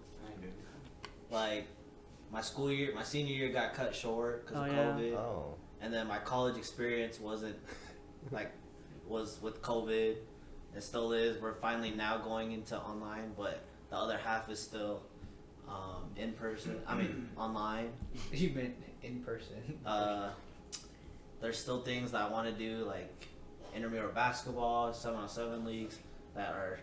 Speaker 1: Like my senior year got cut short because of
Speaker 3: Oh, yeah.
Speaker 1: COVID,
Speaker 5: Oh.
Speaker 1: and then my college experience was with COVID. It still is. We're finally now going into online, but the other half is still in person. I mean online.
Speaker 2: You meant in person.
Speaker 1: There's still things that I want to do, like intramural basketball, 7-on-7 leagues that are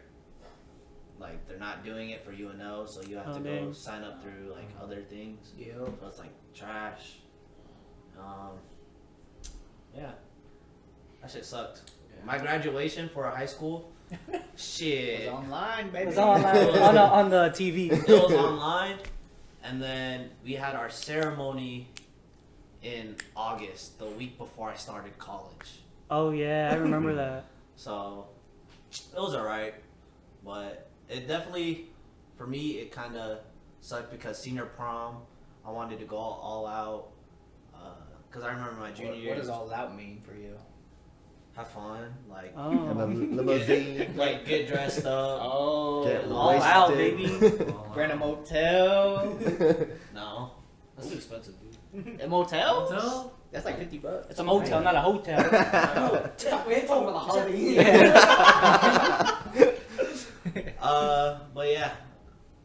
Speaker 1: like they're not doing it for UNO, so you have to go
Speaker 3: dang.
Speaker 1: sign up through like other things.
Speaker 2: Yo.
Speaker 1: So it's like trash. Yeah, that shit sucked. My graduation for a high school, shit.
Speaker 2: It was online,
Speaker 3: It
Speaker 2: baby.
Speaker 3: was on the TV.
Speaker 1: It was online, and then we had our ceremony in August, the week before I started college.
Speaker 3: Oh yeah, I remember that.
Speaker 1: So it was alright, but it definitely, for me, it kind of sucked because senior prom, I wanted to go all out. Because I remember my junior year.
Speaker 2: What does all that mean for you?
Speaker 1: Have fun, like
Speaker 5: Have a
Speaker 3: Oh,
Speaker 5: limousine.
Speaker 1: like get dressed up.
Speaker 2: Oh,
Speaker 5: Get
Speaker 3: all out,
Speaker 5: wasted.
Speaker 3: baby.
Speaker 2: rent a motel.
Speaker 1: No, that's too expensive, dude.
Speaker 2: A motel?
Speaker 4: Hotel?
Speaker 2: That's like $50.
Speaker 3: It's a motel, not a hotel.
Speaker 6: We ain't talking about the holiday.
Speaker 1: But yeah,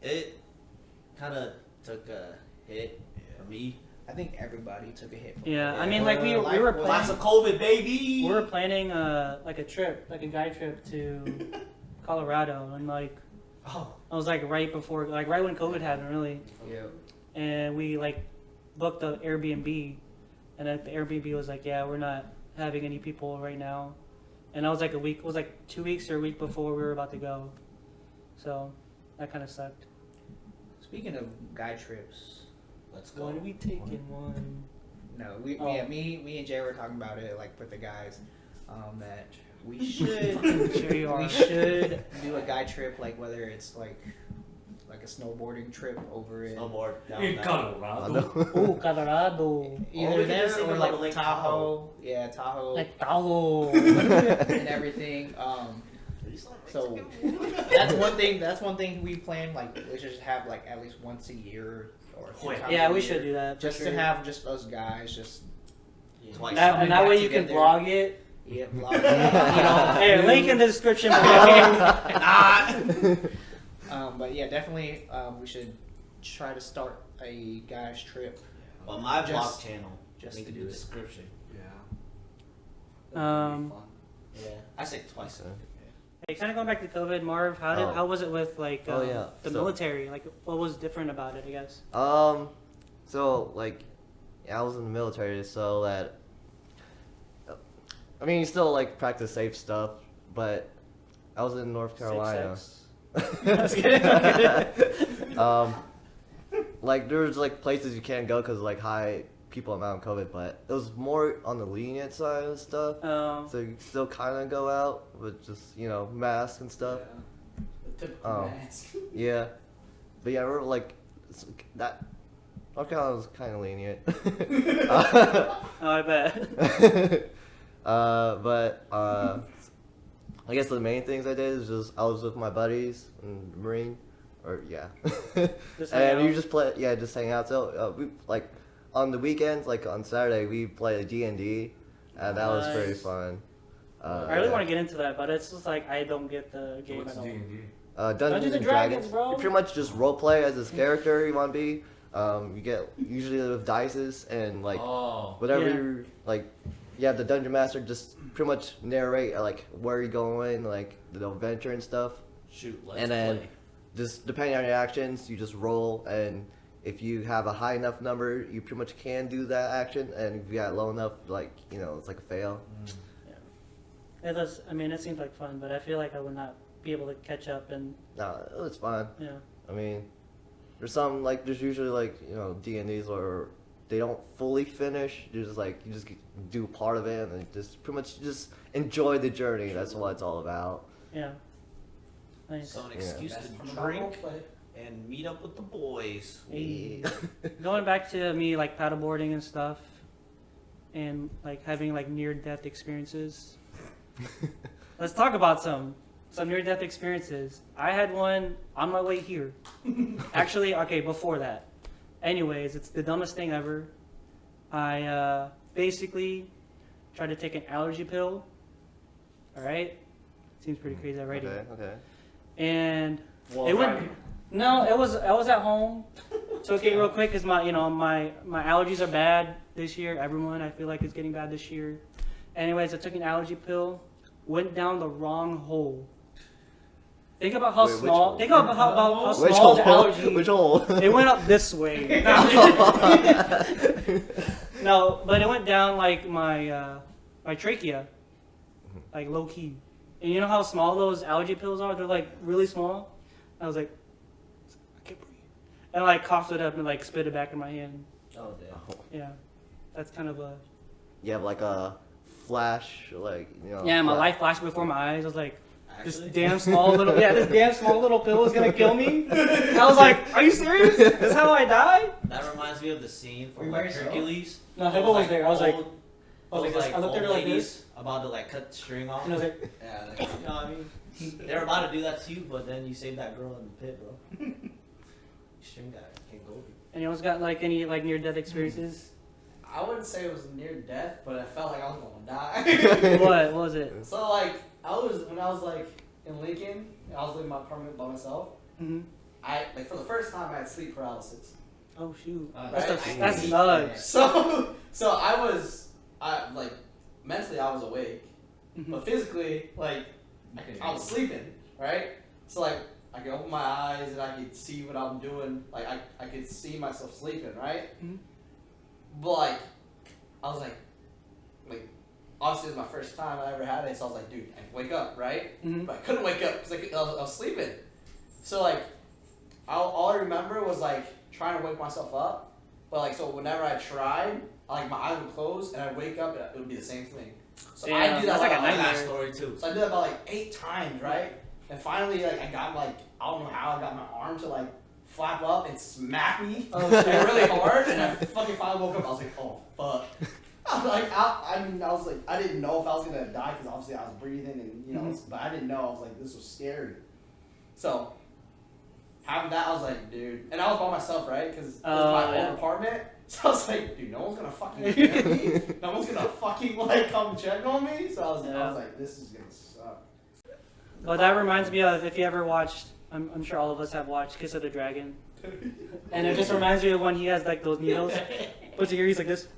Speaker 1: it kind of took a hit
Speaker 2: everybody took a hit. From
Speaker 3: Yeah,
Speaker 2: it.
Speaker 3: I mean, like we were
Speaker 1: Lots
Speaker 3: planning,
Speaker 1: of COVID, baby.
Speaker 3: we were planning like a trip, like a guy trip to Colorado, and like
Speaker 1: Oh,
Speaker 3: I was like right before, like right when COVID happened, really.
Speaker 2: Yeah.
Speaker 3: And we like booked the Airbnb, and then the Airbnb was like, yeah, we're not having any people right now. And that was like it was like 2 weeks or a week before we were about to go, so that kind of sucked.
Speaker 2: Speaking of guy trips,
Speaker 1: let's go.
Speaker 3: When are we taking one?
Speaker 2: no,
Speaker 3: Oh.
Speaker 2: yeah, me and Jay were talking about it like with the guys, that we should
Speaker 3: Sure you are.
Speaker 2: we should do a guy trip, like whether it's like a snowboarding trip over in
Speaker 1: Snowboard down
Speaker 4: In
Speaker 1: there.
Speaker 4: Colorado.
Speaker 3: Oh, Colorado.
Speaker 1: Or we
Speaker 2: either
Speaker 1: could
Speaker 2: there
Speaker 1: just even
Speaker 2: or
Speaker 1: go
Speaker 2: like
Speaker 1: to Lake
Speaker 2: Tahoe. Yeah, Tahoe
Speaker 3: Like Tahoe.
Speaker 2: and everything. So that's one thing we plan. Like we should just have like at least once a year or a few
Speaker 1: Yeah.
Speaker 2: times
Speaker 3: Yeah,
Speaker 2: a
Speaker 3: we
Speaker 2: year,
Speaker 3: should do that. for
Speaker 2: just
Speaker 3: sure.
Speaker 2: to have just us guys just
Speaker 1: Twice.
Speaker 3: That, and that way you
Speaker 2: Coming
Speaker 3: can
Speaker 2: back
Speaker 3: vlog it.
Speaker 2: yeah vlog, you know.
Speaker 3: Hey, link in the description below.
Speaker 2: But yeah, definitely we should try to start a guys trip.
Speaker 1: Well, my
Speaker 2: Just-
Speaker 1: vlog channel.
Speaker 2: just
Speaker 1: link
Speaker 2: to
Speaker 1: in
Speaker 2: do
Speaker 1: the
Speaker 2: it.
Speaker 1: description.
Speaker 6: Yeah.
Speaker 1: Yeah, I say twice.
Speaker 3: Hey, kind of going back to COVID, Marv, how was it with like
Speaker 5: Oh, yeah.
Speaker 3: the
Speaker 5: So-
Speaker 3: military? Like, what was different about it? I guess.
Speaker 5: So like, yeah, I was in the military, so that. I mean, you still like practice safe stuff, but I was in North Carolina.
Speaker 3: Just kidding.
Speaker 5: Like there's like places you can't go because like high people amount of COVID, but it was more on the lenient side of stuff. So you can still kind of go out with just masks and stuff.
Speaker 6: The typical
Speaker 5: Oh.
Speaker 6: mask.
Speaker 5: Yeah, but yeah, we're like that. North Carolina was kind of lenient.
Speaker 3: Oh, I bet.
Speaker 5: But I guess the main things I did is just I was with my buddies in the Marine, or yeah,
Speaker 3: Just hang
Speaker 5: and you
Speaker 3: out.
Speaker 5: just play, yeah, just hang out. So we like on the weekends, like on Saturday, we play D&D, and that was pretty
Speaker 3: Nice.
Speaker 5: fun.
Speaker 3: I really want to get into that, but it's just like I don't get the game
Speaker 4: What's
Speaker 3: at all.
Speaker 4: D&D?
Speaker 5: Dungeons and
Speaker 3: Dragons,
Speaker 5: Dragons.
Speaker 3: bro.
Speaker 5: You pretty much just role play as this character you want to be. You get usually with dices and like
Speaker 4: Oh.
Speaker 5: whatever
Speaker 3: Yeah.
Speaker 5: you're like. Yeah, the dungeon master just pretty much narrate like where you're going, like the adventure and stuff.
Speaker 1: Shoot, let's
Speaker 5: And then
Speaker 1: play.
Speaker 5: just depending on your actions, you just roll, and if you have a high enough number, you pretty much can do that action, and if you got low enough, like it's like a fail.
Speaker 3: It does. I mean, it seems like fun, but I feel like I would not be able to catch up. And
Speaker 5: No, it's fine.
Speaker 3: yeah,
Speaker 5: I mean, there's usually like D&Ds where they don't fully finish. You just do part of it, and just pretty much just enjoy the journey. That's what it's all about.
Speaker 3: yeah. Nice.
Speaker 1: So an
Speaker 5: Yeah.
Speaker 1: excuse
Speaker 6: Best
Speaker 1: to
Speaker 6: part about
Speaker 1: drink
Speaker 6: roleplay.
Speaker 1: and meet up with the boys.
Speaker 3: Hey. Going back to me like paddleboarding and stuff, and like having like near-death experiences. Let's talk about some near-death experiences. I had one on my way here. Actually, okay, before that. Anyways, it's the dumbest thing ever. I basically tried to take an allergy pill. All right, seems pretty crazy already.
Speaker 5: Okay.
Speaker 3: And
Speaker 4: Well,
Speaker 3: it went.
Speaker 4: driving.
Speaker 3: No, I was at home. Took it real quick because my allergies are bad this year. Everyone I feel like is getting bad this year. Anyways, I took an allergy pill. Went down the wrong hole. Think about how
Speaker 5: Wait, which
Speaker 3: small.
Speaker 5: hole?
Speaker 3: Think about how
Speaker 5: Which
Speaker 3: small the
Speaker 5: hole?
Speaker 3: allergy.
Speaker 5: Which hole?
Speaker 3: It went up this way. No, but it went down like my trachea, like low key. And you know how small those allergy pills are? They're like really small. I was like, I can't breathe. And I like coughed it up and like spit it back in my hand.
Speaker 1: Oh damn.
Speaker 3: Yeah, that's kind of a.
Speaker 5: You have like a flash, like
Speaker 3: Yeah, my
Speaker 5: flash.
Speaker 3: life flashed before my eyes. I was like,
Speaker 1: Actually?
Speaker 3: this damn small little pill is gonna kill me. I was like, are you serious? This is how I die?
Speaker 1: That reminds me of the scene
Speaker 2: Were
Speaker 1: from
Speaker 2: you
Speaker 1: like
Speaker 2: by yourself?
Speaker 1: Hercules.
Speaker 3: No, Hippo was there. I was like,
Speaker 1: old-
Speaker 3: I was
Speaker 1: those,
Speaker 3: like, this. I looked at her
Speaker 1: old
Speaker 3: like
Speaker 1: ladies
Speaker 3: this,
Speaker 1: about to like cut the string off.
Speaker 3: and I was like,
Speaker 1: Yeah, like, you know what I mean? They're about to do that to you, but then you saved that girl in the pit, bro. String guy can't go.
Speaker 3: and you almost got like any like near-death experiences?
Speaker 6: I wouldn't say it was near death, but I felt like I was gonna die.
Speaker 3: What was it?
Speaker 6: So like when I was like in Lincoln, I was living my apartment by myself.
Speaker 3: Mm-hmm.
Speaker 6: I like for the first time I had sleep paralysis.
Speaker 3: Oh shoot.
Speaker 2: Right?
Speaker 3: That's nuts.
Speaker 6: So like mentally I was awake, but physically like I was sleeping, right? So like I could open my eyes and I could see what I'm doing. Like I could see myself sleeping, right? But like I was like obviously it was my first time I ever had it, so I was like, dude, I can wake up, right? But I couldn't wake up because I was sleeping. So like all I remember was like trying to wake myself up, but like so whenever I tried, like my eyes would close and I'd wake up and it would be the same thing. So I do that
Speaker 3: that's like a
Speaker 6: about,
Speaker 3: nightmare
Speaker 1: story too.
Speaker 6: So I did that about like 8 times, right? And finally, like I got like I don't know how I got my arm to like flap up and smack me like, really hard, and I fucking finally woke up. I was like, oh fuck. I was like, I was like, I didn't know if I was gonna die because obviously I was breathing and you know, but I didn't know. I was like, this was scary. So having that, I was like, dude, and I was by myself, right? Because it was my own apartment. So I was like, dude, no one's gonna fucking check me. No one's gonna fucking like come check on me. So I was like, this is gonna suck.
Speaker 3: Well, that reminds me of if you ever watched. I'm sure all of us have watched Kiss of the Dragon, and it just reminds me of when he has like those needles. Puts your ears like this.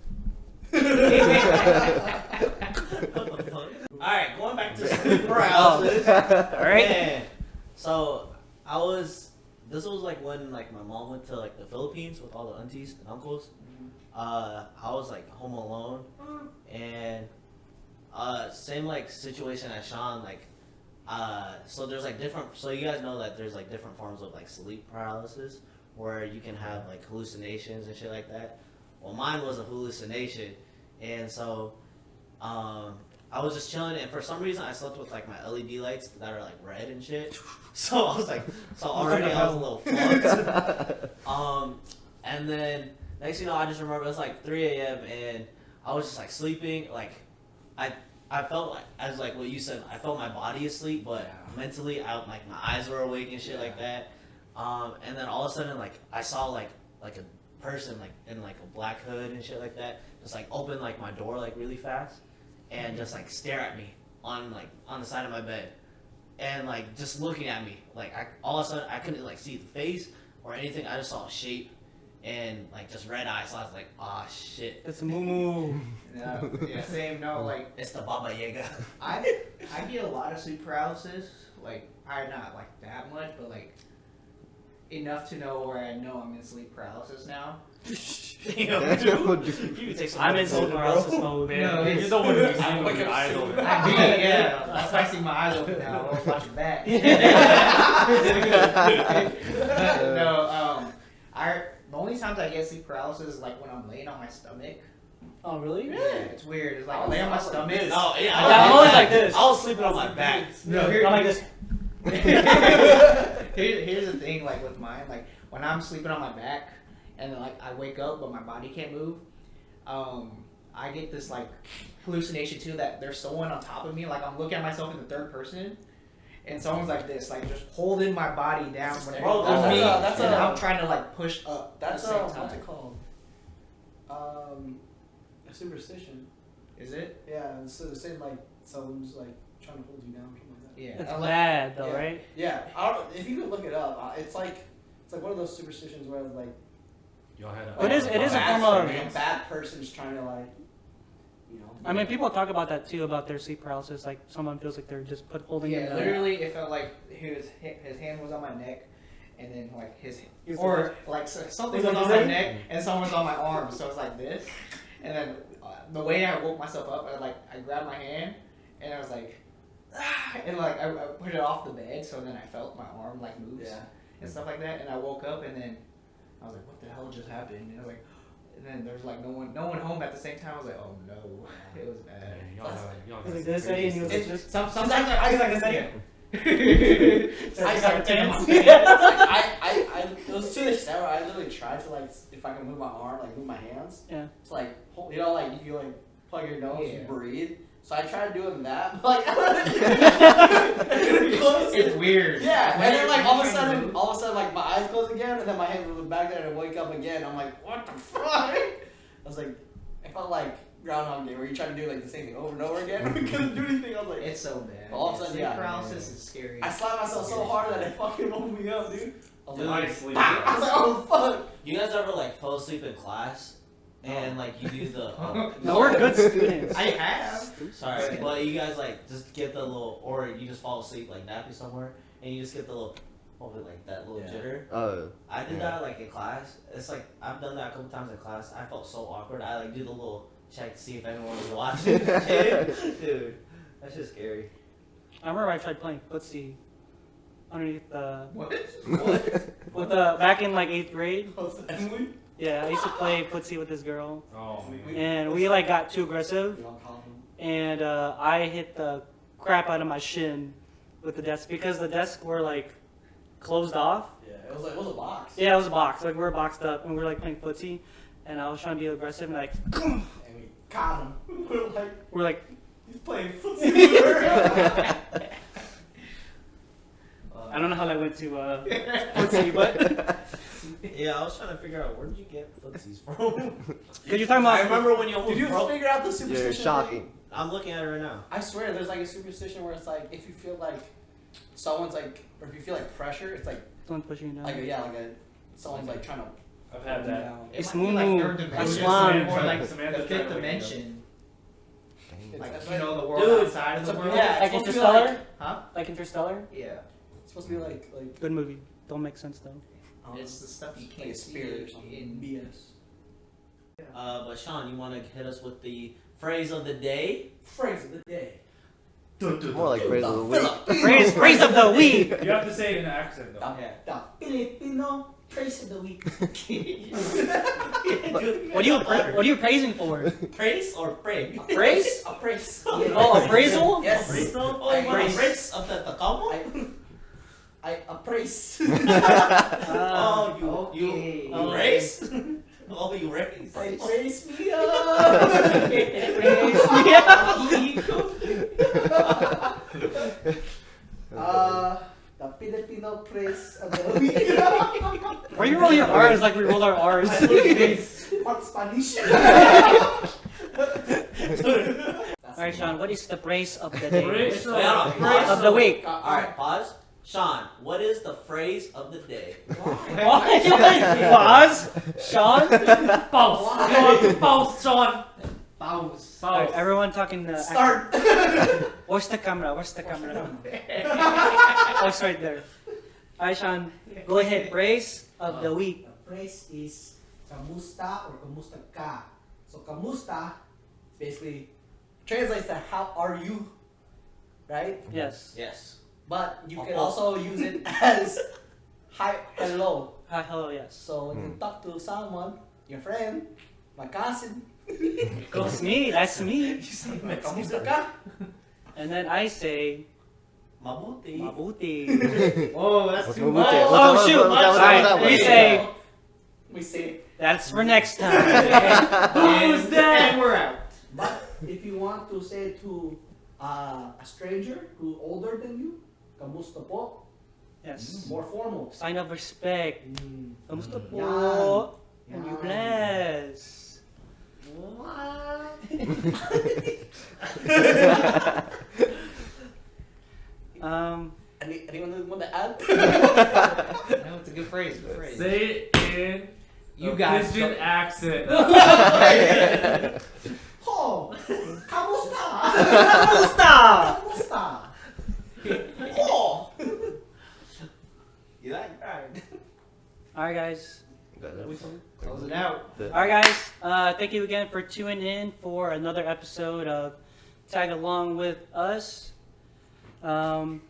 Speaker 1: Alright, going back to sleep paralysis.
Speaker 3: Alright.
Speaker 1: Man. So this was like when like my mom went to like the Philippines with all the aunties and uncles. I was like home alone, and same like situation as Sean, like so there's like so you guys know that there's like different forms of like sleep paralysis where you can have like hallucinations and shit like that. Well, mine was a hallucination, and so I was just chilling, and for some reason I slept with like my LED lights that are like red and shit. So I was like, already I was a little fucked. And then next thing you know, I just remember it was like 3 a.m. and I was just like sleeping. Like I felt like, as like what you said, I felt my body asleep, but mentally like my eyes were awake and shit like that. And then all of a sudden like I saw like a person like in like a black hood and shit like that just like open like my door like really fast and just like stare at me on the side of my bed and like just looking at me. Like all of a sudden I couldn't like see the face or anything. I just saw a shape and like just red eyes. So I was like, ah, shit.
Speaker 3: It's a moo.
Speaker 2: Yeah, same. No, like
Speaker 1: It's the Baba Yaga.
Speaker 2: I get a lot of sleep paralysis. Like I not like that much, but like enough to know where I know I'm in sleep paralysis now.
Speaker 1: Damn, dude. You can take some
Speaker 3: I'm in sleep paralysis mode, man.
Speaker 2: No,
Speaker 4: You're the one who's sleeping with your eyes open.
Speaker 2: Yeah, that's why I see my eyes open now. I was watching back. No, the only times I get sleep paralysis is like when I'm laying on my stomach.
Speaker 3: Oh, really?
Speaker 2: Yeah, it's weird. It's like I lay on my stomach.
Speaker 1: Oh, yeah.
Speaker 3: I'm always like this.
Speaker 1: I was sleeping on my back.
Speaker 2: No,
Speaker 3: I'm like this.
Speaker 2: Here's the thing, like with mine, like when I'm sleeping on my back and then like I wake up but my body can't move, I get this like hallucination too that there's someone on top of me, like I'm looking at myself in the third person and someone's like this, like just holding my body down when
Speaker 1: Bro,
Speaker 2: I'm trying to like push up
Speaker 6: That's
Speaker 2: at the same time.
Speaker 6: what's it called? A superstition.
Speaker 2: Is it?
Speaker 6: Yeah, it's the same like someone's like trying to hold you down or something like that.
Speaker 2: Yeah.
Speaker 3: It's bad though,
Speaker 6: Yeah.
Speaker 3: right?
Speaker 6: Yeah, I don't. If you could look it up, it's like one of those superstitions where like
Speaker 4: Y'all had
Speaker 3: It is a form of-
Speaker 6: a bad person's trying to like, you know.
Speaker 3: I mean, people talk about that too, about their sleep paralysis. Like someone feels like they're just holding them
Speaker 2: Yeah,
Speaker 3: down.
Speaker 2: literally, it felt like his hand was on my neck, and then like
Speaker 3: He's
Speaker 2: or like something
Speaker 3: Was
Speaker 2: was
Speaker 3: that
Speaker 2: on
Speaker 3: the
Speaker 2: my
Speaker 3: same?
Speaker 2: neck, and someone was on my arm. So it's like this, and then the way I woke myself up, I grabbed my hand, and I was like, ah, and like I put it off the bed, so then I felt my arm like moves and stuff like that, and I woke up, and then I was like, what the hell just happened? And I was like. And then there's like no one home at the same time. I was like, oh no, it was bad.
Speaker 4: Y'all
Speaker 3: He's like this, Eddie, and he was like this.
Speaker 2: Sometimes I like this.
Speaker 6: I started taking my it was to the extent where I literally tried to like, if I can move my arm, like move my hands.
Speaker 3: Yeah.
Speaker 6: It's like, you know, like if you like plug your nose,
Speaker 2: Yeah.
Speaker 6: you breathe. So I tried doing that, but like,
Speaker 2: It's weird.
Speaker 6: yeah, and then like all of a sudden, like my eyes close again, and then my hands were back there, and I wake up again. I'm like, what the fuck? I was like, I felt like Groundhog Day, where you try to do like the same thing over and over again. We couldn't do anything. I was like,
Speaker 2: It's so bad.
Speaker 6: All of a sudden,
Speaker 2: Sleep
Speaker 6: yeah.
Speaker 2: paralysis is scary.
Speaker 6: I slapped myself so hard that it fucking woke me up, dude. was
Speaker 1: Dude,
Speaker 6: like,
Speaker 4: I sleep.
Speaker 6: I was like, oh fuck.
Speaker 1: You guys ever like fall asleep in class and like you do the
Speaker 3: No, we're good students.
Speaker 2: I have.
Speaker 1: sorry, but you guys like just get the little, or you just fall asleep like nappy somewhere and you just get the little, like that little
Speaker 6: Yeah.
Speaker 1: jitter.
Speaker 5: Oh.
Speaker 1: I did
Speaker 5: Yeah.
Speaker 1: that like in class. It's like I've done that a couple times in class. I felt so awkward. I like do the little check to see if anyone was watching. Dude, that's just scary.
Speaker 3: I remember I tried playing footsie underneath the
Speaker 2: What?
Speaker 3: with the back in like 8th grade.
Speaker 6: Emily?
Speaker 3: Yeah, I used to play footsie with this girl,
Speaker 4: Oh,
Speaker 3: and we like got too aggressive,
Speaker 6: We don't call him.
Speaker 3: and I hit the crap out of my shin with the desk because the desks were like closed off.
Speaker 6: Yeah, it was a box.
Speaker 3: Yeah, it was a box. Like we were boxed up and we were like playing footsie, and I was trying to be aggressive and like
Speaker 6: And we caught him.
Speaker 3: we're like
Speaker 6: He's playing footsie.
Speaker 3: I don't know how that went to footsie, but
Speaker 1: Yeah, I was trying to figure out where did you get footsies from?
Speaker 3: because you're talking
Speaker 1: I
Speaker 3: about
Speaker 1: remember when you almost
Speaker 6: Did you
Speaker 1: broke.
Speaker 6: figure out the superstition?
Speaker 5: You're shocking.
Speaker 1: I'm looking at it right now.
Speaker 6: I swear, there's like a superstition where it's like if you feel like someone's like, or if you feel like pressure, it's like
Speaker 3: someone pushing you down.
Speaker 6: like a someone's like trying to
Speaker 4: I've had
Speaker 6: hold you
Speaker 4: that.
Speaker 6: down.
Speaker 2: It
Speaker 3: It's
Speaker 2: might be like
Speaker 3: Moo
Speaker 2: your
Speaker 3: Moo.
Speaker 2: dimension,
Speaker 3: Islam.
Speaker 2: or like
Speaker 4: Samantha
Speaker 2: the
Speaker 4: tried
Speaker 2: fifth
Speaker 4: to wake me up.
Speaker 2: dimension.
Speaker 5: Dang.
Speaker 2: Like
Speaker 6: That's
Speaker 2: you
Speaker 6: right.
Speaker 2: know the world
Speaker 1: Dude,
Speaker 2: outside of
Speaker 6: it's
Speaker 2: the
Speaker 6: a-
Speaker 2: world.
Speaker 6: yeah,
Speaker 3: Like
Speaker 6: it's supposed to be
Speaker 3: Interstellar?
Speaker 6: like-
Speaker 2: Huh?
Speaker 3: Like Interstellar?
Speaker 2: Yeah.
Speaker 6: It's supposed to be like
Speaker 3: Good movie. Don't make sense though.
Speaker 2: It's the stuff you
Speaker 6: like
Speaker 2: can't
Speaker 6: a spirit or
Speaker 2: see
Speaker 6: something.
Speaker 2: in
Speaker 6: BS.
Speaker 1: But Sean, you want to hit us with the phrase of the day?
Speaker 6: Phrase of the day.
Speaker 5: More like phrase of the week.
Speaker 3: Phrase of the week.
Speaker 4: You have to say it in an accent though.
Speaker 6: The Filipino phrase of the week.
Speaker 3: What are you praising for?
Speaker 1: Praise or pray?
Speaker 3: Praise?
Speaker 6: A praise.
Speaker 3: Oh, appraisal?
Speaker 6: Yes.
Speaker 1: Appraisal? Oh,
Speaker 6: I
Speaker 1: you want a
Speaker 6: praise.
Speaker 1: praise of the Tacoma?
Speaker 6: I appraise.
Speaker 1: Oh, you
Speaker 2: Okay.
Speaker 1: you race? Oh, you race.
Speaker 6: I praise me up. The Filipino praise of the week.
Speaker 3: Why you roll your R's like we roll our R's?
Speaker 6: What Spanish?
Speaker 3: Alright, Sean, what is the praise of the day?
Speaker 4: Praise
Speaker 1: Wait, hold on. Pause.
Speaker 3: Of the week.
Speaker 1: Alright, pause. Sean, what is the phrase of the day?
Speaker 3: Pause. Sean?
Speaker 4: Pause. Pause, Sean.
Speaker 2: Pause.
Speaker 3: Alright,
Speaker 4: Pause.
Speaker 3: everyone talking the
Speaker 6: Start.
Speaker 3: Where's the camera? Where's the camera? Oh, it's right there. Alright, Sean, go ahead. Praise of the week.
Speaker 6: The praise is kamusta or kamusta ka. So kamusta basically translates to how are you, right?
Speaker 3: Yes.
Speaker 1: Yes.
Speaker 6: But you can also use it as hi, hello.
Speaker 3: Hi, hello, yes.
Speaker 6: So when you talk to someone, your friend, my cousin,
Speaker 3: That's me. That's me.
Speaker 6: kamusta ka?
Speaker 3: And then I say,
Speaker 1: Mabuti.
Speaker 3: mabuti.
Speaker 2: Oh, that's
Speaker 5: What's
Speaker 2: too
Speaker 5: Mabuti?
Speaker 2: much.
Speaker 3: Oh, shoot. Alright,
Speaker 5: that
Speaker 3: we
Speaker 5: one?
Speaker 3: say,
Speaker 6: We say,
Speaker 3: that's for next time.
Speaker 2: Who's that? And we're out.
Speaker 6: but if you want to say to a stranger who's older than you, kamusta po?
Speaker 3: Yes.
Speaker 6: More formal.
Speaker 3: Sign of respect. Kamusta po?
Speaker 6: Yan.
Speaker 3: And you
Speaker 6: Yan.
Speaker 3: bless.
Speaker 6: Anyone want to add?
Speaker 2: No, it's a good phrase. Good phrase.
Speaker 4: Say it in
Speaker 2: You
Speaker 4: a
Speaker 2: guys
Speaker 4: pigeon
Speaker 2: don't-
Speaker 4: accent.
Speaker 6: Oh, kamusta?
Speaker 3: Stop.
Speaker 6: Kamusta? Oh.
Speaker 1: You like right?
Speaker 3: Alright, guys.
Speaker 2: Close it out.
Speaker 3: Alright, guys. Thank you again for tuning in for another episode of Tag Along with Us.
Speaker 1: Remember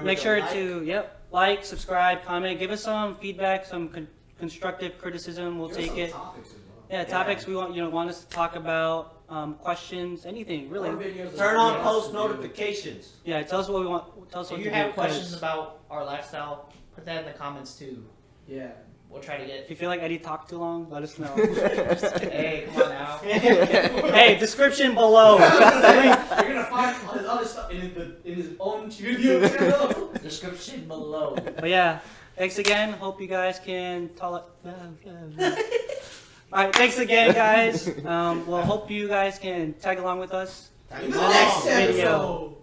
Speaker 3: Make
Speaker 1: to
Speaker 3: sure
Speaker 1: like,
Speaker 3: to like, subscribe, comment, give us some feedback, some constructive criticism. We'll take it. Yeah, topics we want us to talk about, questions, anything really.
Speaker 1: Turn on post notifications.
Speaker 3: Yeah, tell us what we want. Tell us what
Speaker 2: If
Speaker 3: to
Speaker 2: you
Speaker 3: do,
Speaker 2: have questions
Speaker 3: 'cause
Speaker 2: about our lifestyle, put that in the comments too.
Speaker 6: Yeah.
Speaker 2: We'll try to
Speaker 3: if
Speaker 2: get.
Speaker 3: you feel like Eddy talked too long, let us know.
Speaker 2: Hey, come on now.
Speaker 3: Hey, description below.
Speaker 6: You're gonna find all his other stuff in his own video channel.
Speaker 2: Description below.
Speaker 3: But yeah, thanks again. Hope you guys can Alright, thanks again, guys. Hope you guys can tag along with us
Speaker 1: Tag
Speaker 3: in the
Speaker 1: along.
Speaker 3: next video.
Speaker 6: episode.